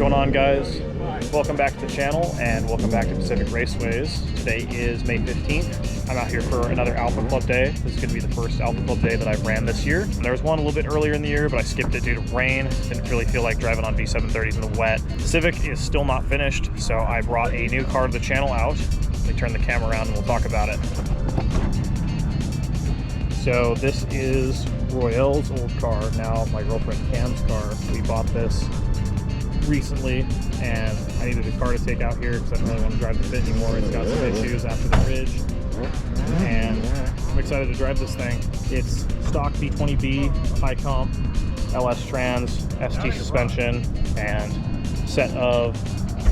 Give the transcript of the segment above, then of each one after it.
going on, guys? Welcome back to the channel and welcome back to Pacific Raceways. Today is May 15th. I'm out here for another Alfa Club day. This is going to be the first Alfa Club day that I've ran this year. And there was one a little bit earlier in the year, but I skipped it due to rain. Didn't really feel like driving on V730s in the wet. Civic is still not finished, so I brought a new car to the channel out. Let me turn the camera around and we'll talk about it. So this is Royale's old car, now my girlfriend Cam's car. We bought this recently and I needed a car to take out here because I don't really want to drive the Fit anymore. It's got some issues after the ridge and I'm excited to drive this thing. It's stock B20B, high comp, LS trans, ST suspension, and set of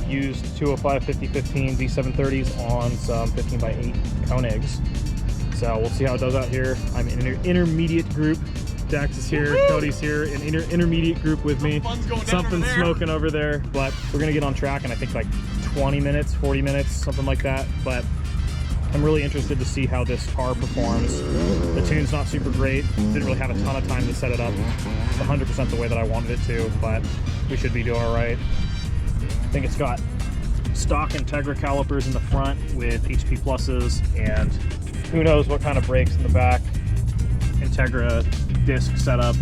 used 205 5015 V730s on some 15x8 Koenigs. So we'll see how it does out here. I'm in an intermediate group. Dax is here, Cody's here, an intermediate group with me. Something's smoking over there, but we're gonna get on track in I think like 20 minutes, 40 minutes, something like that. But I'm really interested to see how this car performs. The tune's not super great. Didn't really have a ton of time to set it up 100% the way that I wanted it to, but we should be doing all right. I think it's got stock Integra calipers in the front with HP pluses and who knows what kind of brakes in the back. Integra disc setup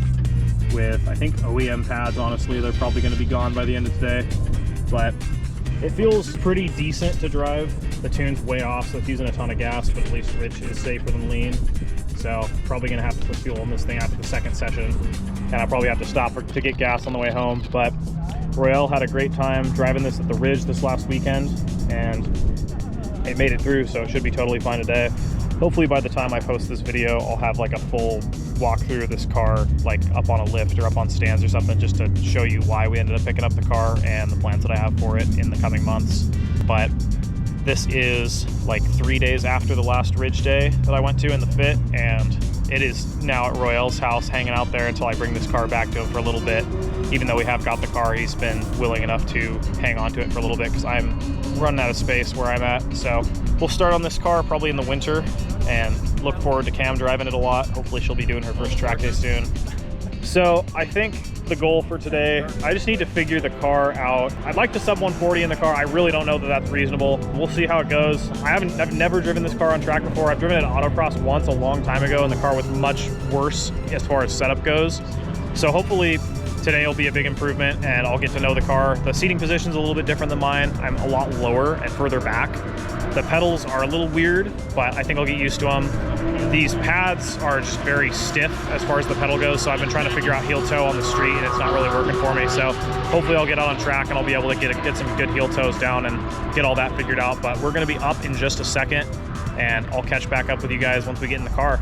with I think OEM pads. Honestly, they're probably going to be gone by the end of today, but it feels pretty decent to drive. The tune's way off, so it's using a ton of gas, but at least rich is safer than lean. So probably going to have to put fuel in this thing after the second session, and I'll probably have to stop to get gas on the way home. But Royale had a great time driving this at the Ridge this last weekend, and it made it through, so it should be totally fine today. Hopefully by the time I post this video, I'll have like a full walkthrough of this car, like up on a lift or up on stands or something, just to show you why we ended up picking up the car and the plans that I have for it in the coming months. But this is like 3 days after the last Ridge day that I went to in the Fit, and it is now at Royale's house hanging out there until I bring this car back to him for a little bit. Even though we have got the car, he's been willing enough to hang on to it for a little bit because I'm running out of space where I'm at. So we'll start on this car probably in the winter and look forward to Cam driving it a lot. Hopefully she'll be doing her first track day soon. So I think the goal for today, I just need to figure the car out. I'd like to sub 140 in the car. I really don't know that that's reasonable. We'll see how it goes. I've never driven this car on track before. I've driven it at Autocross once a long time ago, and the car was much worse as far as setup goes. So hopefully today will be a big improvement and I'll get to know the car. The seating position's a little bit different than mine. I'm a lot lower and further back. The pedals are a little weird, but I think I'll get used to them. These pads are just very stiff as far as the pedal goes, so I've been trying to figure out heel toe on the street and it's not really working for me. So hopefully I'll get out on track and I'll be able to get some good heel toes down and get all that figured out. But we're gonna be up in just a second and I'll catch back up with you guys once we get in the car.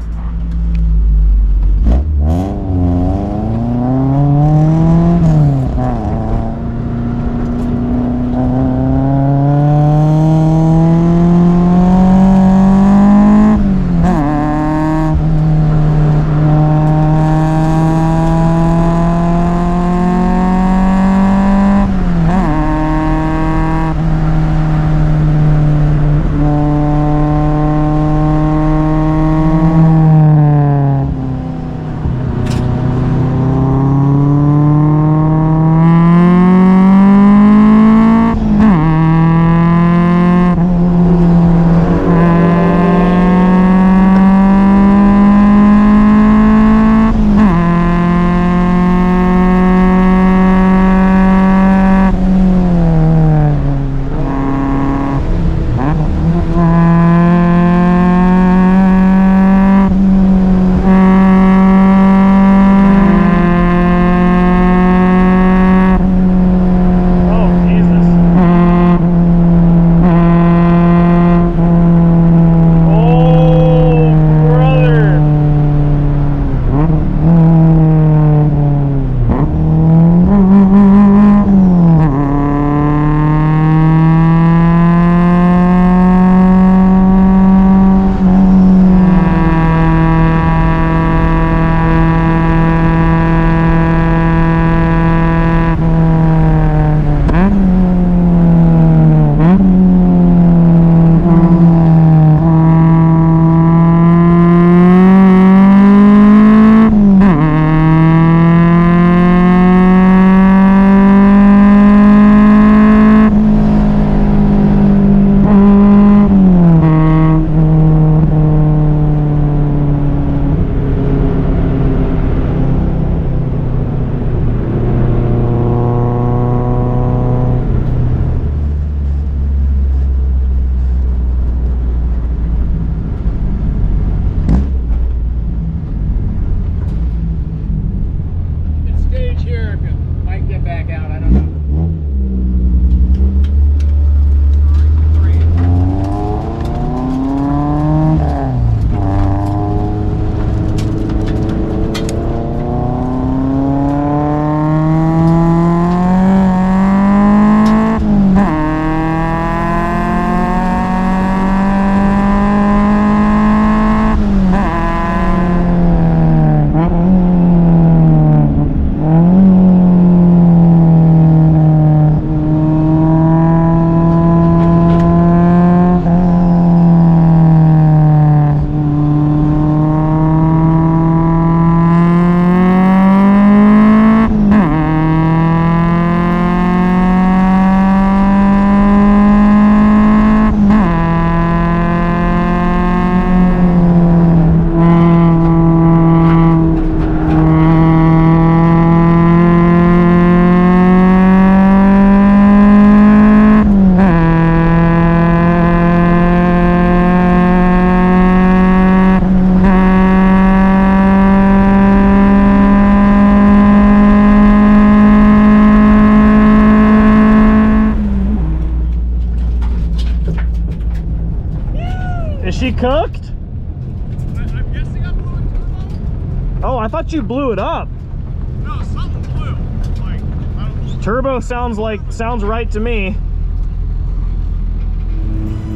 she cooked? I'm guessing I blew a turbo. Oh, I thought you blew it up. No, something blew. Like, I don't know. Turbo sounds right to me.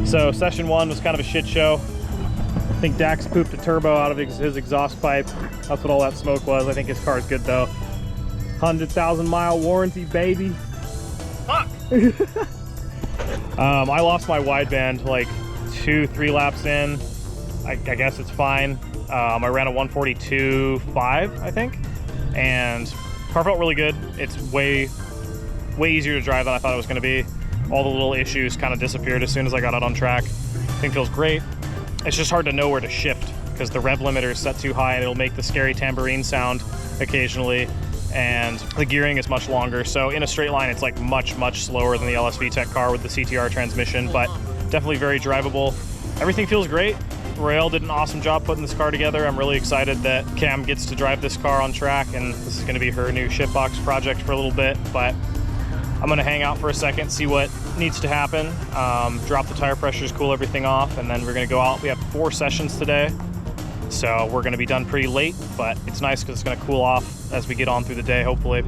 So session 1 was kind of a shit show. I think Dax pooped a turbo out of his exhaust pipe. That's what all that smoke was. I think his car's good though. 100,000 mile warranty, baby. Fuck. I lost my wideband like 2-3 laps in. I guess it's fine. I ran a 142.5, I think, and car felt really good. It's way easier to drive than I thought it was going to be. All the little issues kind of disappeared as soon as I got out on track. Thing feels great. It's just hard to know where to shift because the rev limiter is set too high and it'll make the scary tambourine sound occasionally, and the gearing is much longer. So in a straight line, it's like much slower than the LSVTEC car with the CTR transmission, but definitely very drivable. Everything feels great. Royale did an awesome job putting this car together. I'm really excited that Cam gets to drive this car on track, and this is going to be her new shitbox project for a little bit, but I'm going to hang out for a second, see what needs to happen, drop the tire pressures, cool everything off, and then we're going to go out. We have 4 sessions today, so we're going to be done pretty late, but it's nice because it's going to cool off as we get on through the day, hopefully.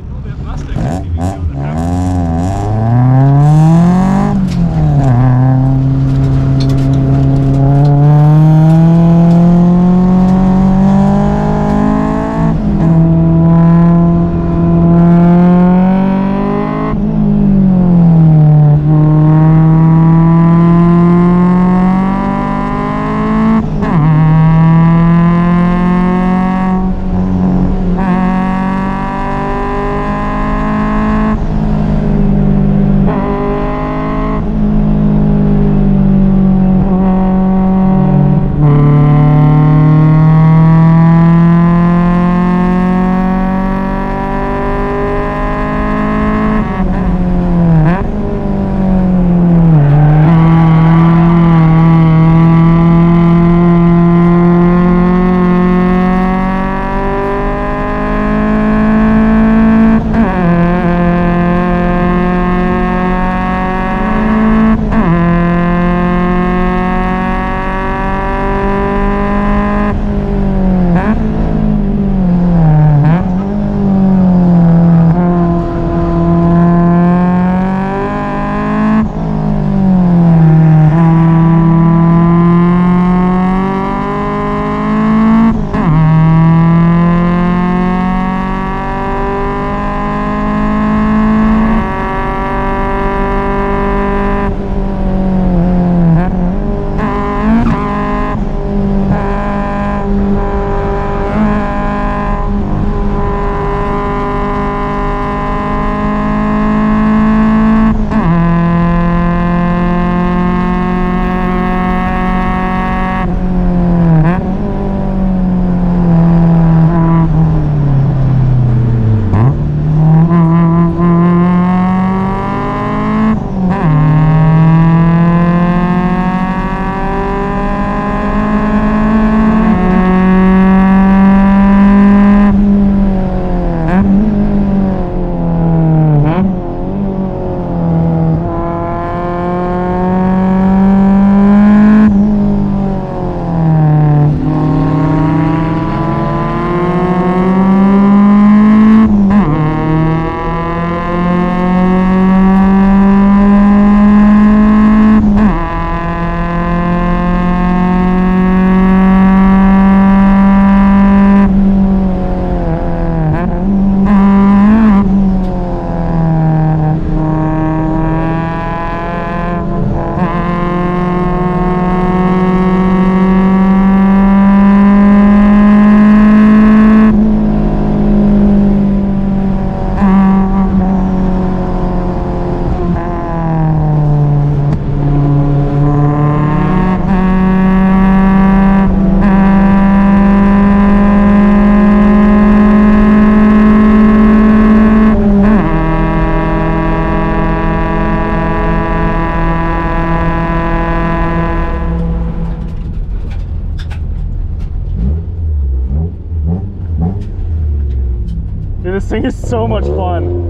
Dude, this thing is so much fun.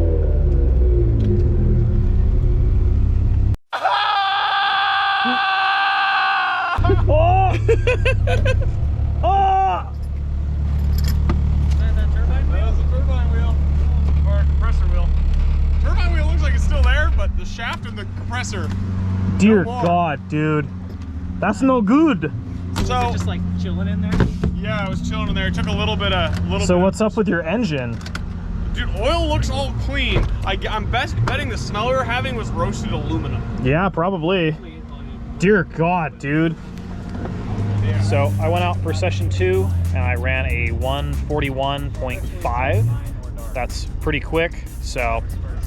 Oh! Oh! Is that turbine wheel? That's a turbine wheel. Or a compressor wheel. Turbine wheel looks like it's still there, but the shaft and the compressor. Dear God, dude. That's no good. So, is it just like chilling in there? yeah, I was chilling in there. It took a little bit of... So what's up with your engine? Dude, oil looks all clean. I'm betting the smell we were having was roasted aluminum. Yeah, probably. Dear God, dude. Yeah. So I went out for session 2 and I ran a 141.5. That's pretty quick, so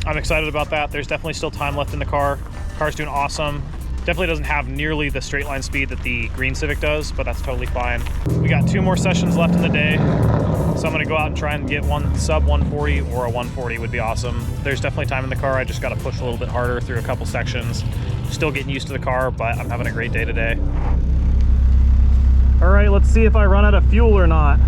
I'm excited about that. There's definitely still time left in the car. Car's doing awesome. Definitely doesn't have nearly the straight line speed that the green Civic does, but that's totally fine. We got 2 more sessions left in the day, so I'm gonna go out and try and get one sub 140 or a 140 would be awesome. There's definitely time in the car. I just gotta push a little bit harder through a couple sections. Still getting used to the car, but I'm having a great day today. All right, let's see if I run out of fuel or not.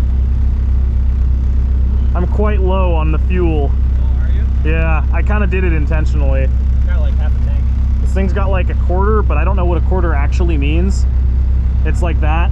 I'm quite low on the fuel. Oh, are you? Yeah, I kind of did it intentionally. Got like half a tank. This thing's got like a quarter, but I don't know what a quarter actually means. It's like that.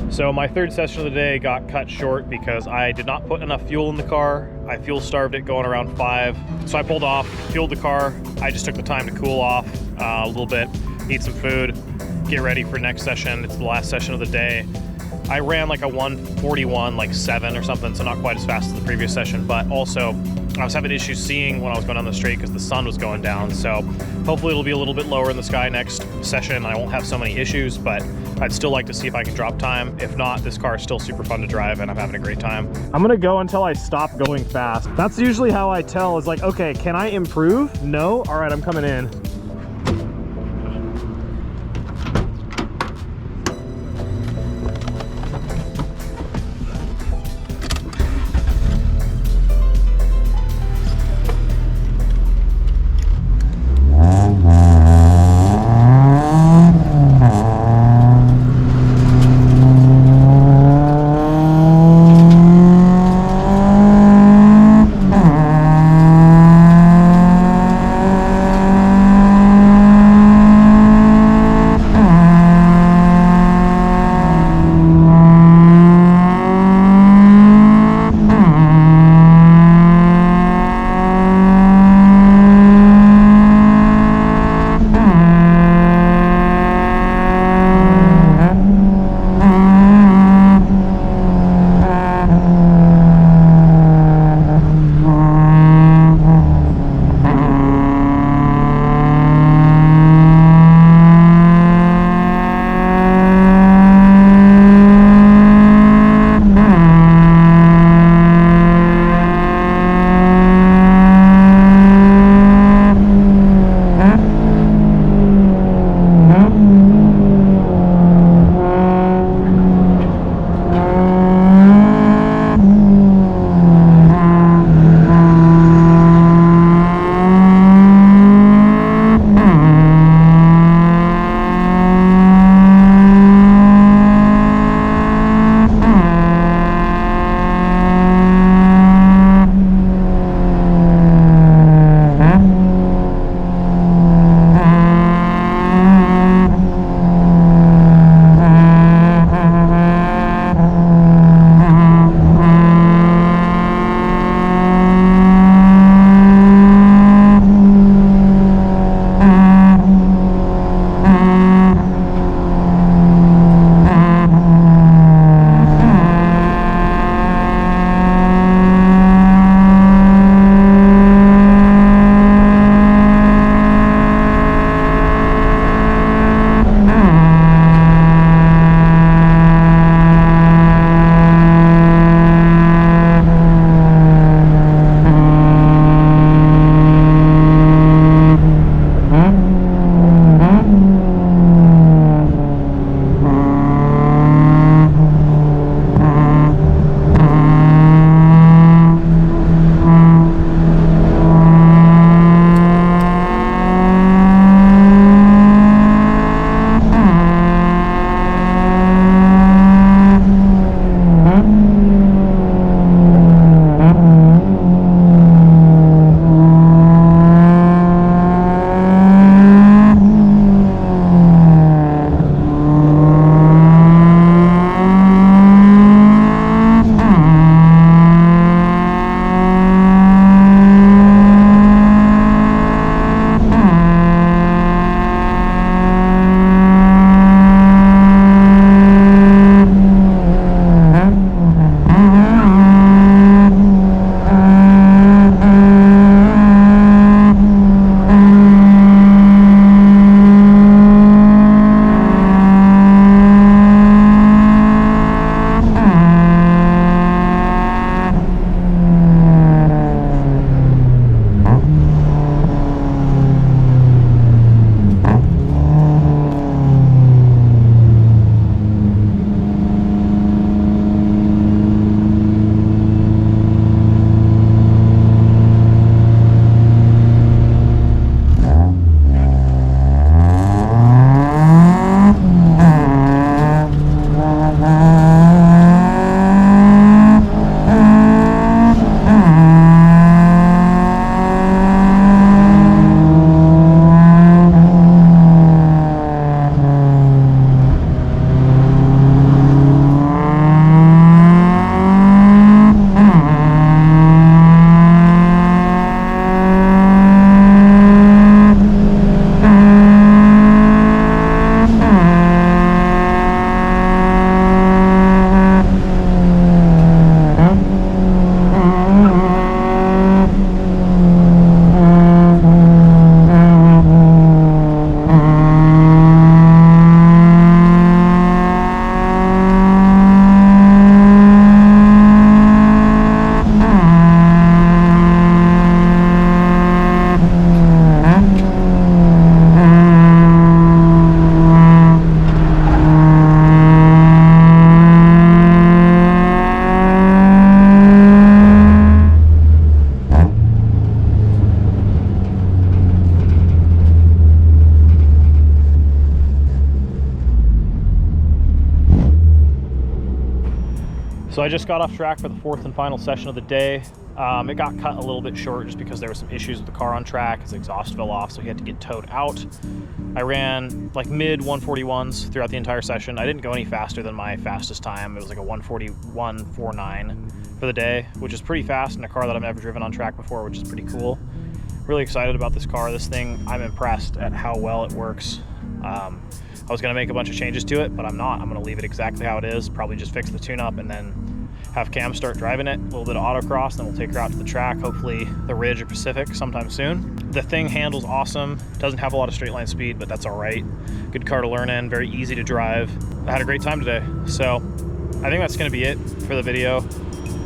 So my third session of the day got cut short because I did not put enough fuel in the car. I fuel starved it going around 5. So I pulled off, fueled the car. I just took the time to cool off a little bit, eat some food, get ready for next session. It's the last session of the day. I ran like a 141, like 7 or something, so not quite as fast as the previous session, but also I was having issues seeing when I was going down the straight because the sun was going down. So hopefully it'll be a little bit lower in the sky next session. I won't have so many issues, but I'd still like to see if I can drop time. If not, this car is still super fun to drive and I'm having a great time. I'm gonna go until I stop going fast. That's usually how I tell, is like, okay, can I improve? No? All right, I'm coming in. So I just got off track for the fourth and final session of the day. It got cut a little bit short just because there were some issues with the car on track. His exhaust fell off, so he had to get towed out. I ran like mid 141s throughout the entire session. I didn't go any faster than my fastest time. It was like a 141.49 for the day, which is pretty fast in a car that I've never driven on track before, which is pretty cool. Really excited about this car. This thing, I'm impressed at how well it works. I was gonna make a bunch of changes to it, but I'm not. I'm gonna leave it exactly how it is, probably just fix the tune-up and then have Cam start driving it, a little bit of autocross, then we'll take her out to the track, hopefully the Ridge or Pacific sometime soon. The thing handles awesome, doesn't have a lot of straight line speed, but that's all right. Good car to learn in, very easy to drive. I had a great time today. So I think that's gonna be it for the video.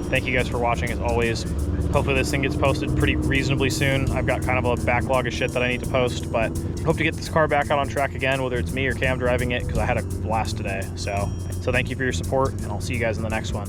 Thank you guys for watching as always. Hopefully this thing gets posted pretty reasonably soon. I've got kind of a backlog of shit that I need to post, but hope to get this car back out on track again, whether it's me or Cam driving it, because I had a blast today. So thank you for your support, and I'll see you guys in the next one.